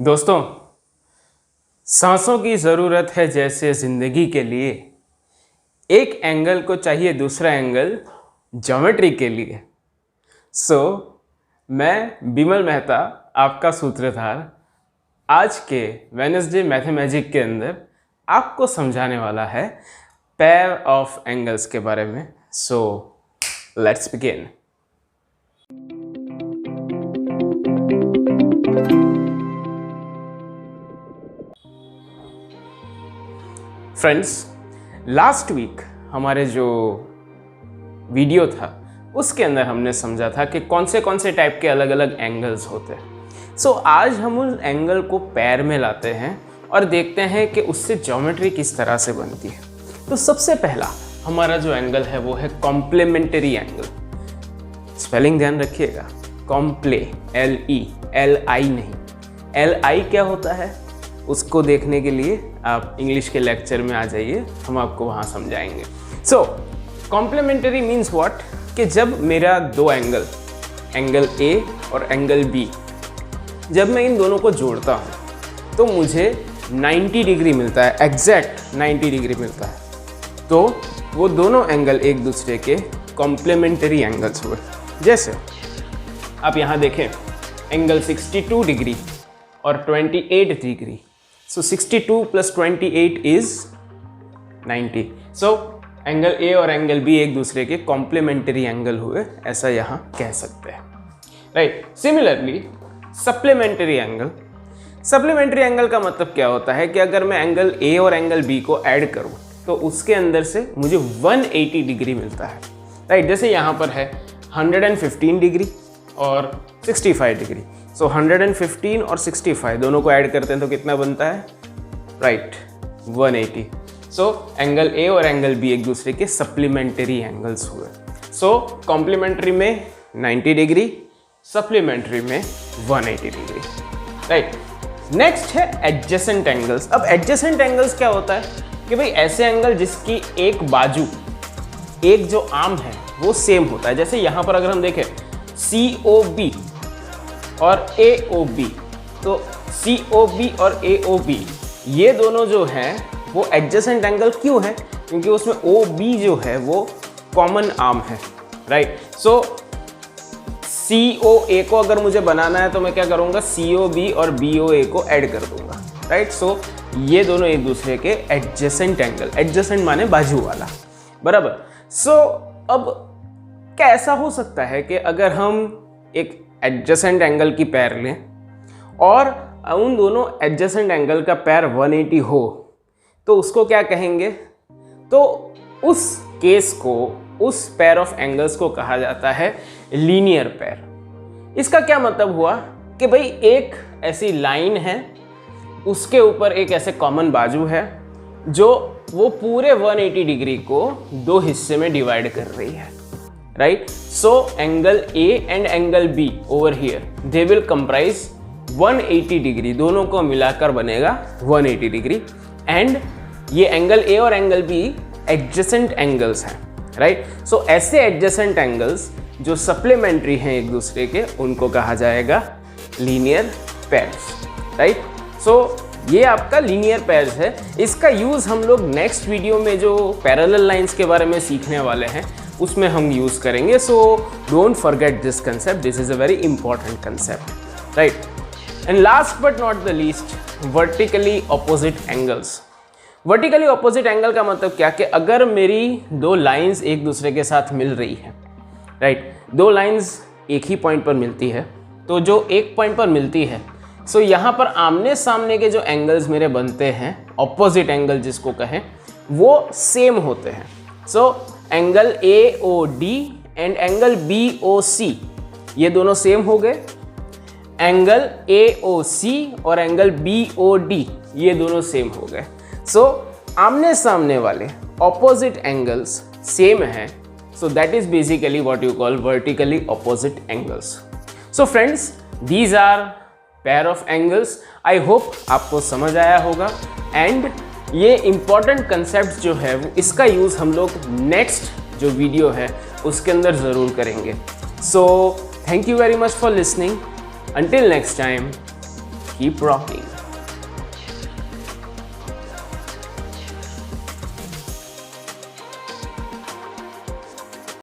दोस्तों, सांसों की ज़रूरत है जैसे ज़िंदगी के लिए, एक एंगल को चाहिए दूसरा एंगल ज्योमेट्री के लिए। मैं बिमल मेहता, आपका सूत्रधार, आज के वेडनेसडे मैथमेटिक्स के अंदर आपको समझाने वाला है पेयर ऑफ एंगल्स के बारे में। Let's begin. Friends, last week हमारे जो वीडियो था उसके अंदर हमने समझा था कि कौन से टाइप के अलग अलग एंगल्स होते हैं। आज हम उन एंगल को पैर में लाते हैं और देखते हैं कि उससे ज्योमेट्री किस तरह से बनती है। तो सबसे पहला हमारा जो एंगल है वो है कॉम्प्लीमेंट्री एंगल। स्पेलिंग ध्यान रखिएगा, कॉम्प्ले, LI नहीं। LI क्या होता है उसको देखने के लिए आप इंग्लिश के लेक्चर में आ जाइए, हम आपको वहाँ समझाएंगे। कॉम्प्लीमेंट्री मीन्स व्हाट, कि जब मेरा दो एंगल A और एंगल B, जब मैं इन दोनों को जोड़ता हूँ तो मुझे 90 डिग्री मिलता है, एग्जैक्ट 90 डिग्री मिलता है। तो वो दोनों एंगल एक दूसरे के कॉम्प्लीमेंट्री एंगल्स हुए। जैसे आप यहाँ देखें, एंगल 62 डिग्री और 28 डिग्री। 62 + 28 इज 90। एंगल A और एंगल B एक दूसरे के कॉम्प्लीमेंट्री एंगल हुए, ऐसा यहाँ कह सकते हैं, राइट। सिमिलरली सप्लीमेंट्री एंगल का मतलब क्या होता है कि अगर मैं एंगल A और एंगल B को ऐड करूँ तो उसके अंदर से मुझे 180 डिग्री मिलता है, राइट। जैसे यहाँ पर है 115 डिग्री और 65 डिग्री। 115 और 65 दोनों को ऐड करते हैं तो कितना बनता है, राइट, 180। एंगल A और एंगल B एक दूसरे के सप्लीमेंट्री एंगल्स हुए। कॉम्प्लीमेंट्री में 90 डिग्री, सप्लीमेंट्री में 180 डिग्री, राइट। नेक्स्ट है एडजेसेंट एंगल्स। अब एडजेसेंट एंगल्स क्या होता है कि भाई ऐसे एंगल जिसकी एक बाजू, एक जो आर्म है वो सेम होता है। जैसे यहाँ पर अगर हम देखें COB और AOB, तो COB और AOB ये दोनों जो हैं वो एडजेसेंट एंगल क्यों है, क्योंकि उसमें OB जो है वो कॉमन आर्म है, राइट। COA को अगर मुझे बनाना है तो मैं क्या करूँगा, COB और BOA को ऐड कर दूंगा, राइट। ये दोनों एक दूसरे के एडजेसेंट एंगल, एडजेसेंट माने बाजू वाला, बराबर। अब क्या ऐसा हो सकता है कि अगर हम एक एडजेसेंट एंगल की पैर लें और उन दोनों एडजेसेंट एंगल का पैर 180 हो तो उसको क्या कहेंगे, तो उस केस को, उस पैर ऑफ एंगल्स को कहा जाता है लीनियर पैर। इसका क्या मतलब हुआ कि भाई एक ऐसी लाइन है, उसके ऊपर एक ऐसे कॉमन बाजू है जो वो पूरे 180 डिग्री को दो हिस्से में डिवाइड कर रही है, right? Angle A and angle B over here, they will comprise 180 degree, दोनों को मिलाकर बनेगा 180 डिग्री। एंड ये एंगल A और एंगल B एडजेसेंट एंगल्स हैं, राइट। ऐसे एडजेसेंट एंगल्स जो सप्लीमेंट्री हैं एक दूसरे के, उनको कहा जाएगा लीनियर पेयर्स, राइट। ये आपका लीनियर पेयर्स है। इसका यूज़ हम लोग नेक्स्ट वीडियो में जो पैरेलल लाइंस के बारे में सीखने वाले हैं उसमें हम यूज़ करेंगे। Don't forget this concept, this is a very important concept, right. And last but not the least, vertically opposite angles. Vertically opposite angle का मतलब क्या कि अगर मेरी दो लाइंस एक दूसरे के साथ मिल रही है, राइट, दो लाइंस एक ही पॉइंट पर मिलती है, तो जो एक पॉइंट पर मिलती है, यहाँ पर आमने सामने के जो एंगल्स मेरे बनते हैं, ऑपोजिट एंगल जिसको कहें, वो सेम होते हैं। Angle AOD and angle BOC ये दोनों सेम हो गए। एंगल AOC और एंगल BOD ये दोनों सेम हो गए। आमने सामने वाले ऑपोजिट एंगल्स सेम हैं, that is basically what you call vertically opposite angles. Friends, these are pair of angles. I hope आपको समझ आया होगा। एंड ये इंपॉर्टेंट कंसेप्ट जो है वो, इसका यूज़ हम लोग नेक्स्ट जो वीडियो है उसके अंदर ज़रूर करेंगे। Thank you very much for listening. Until next time, keep rocking.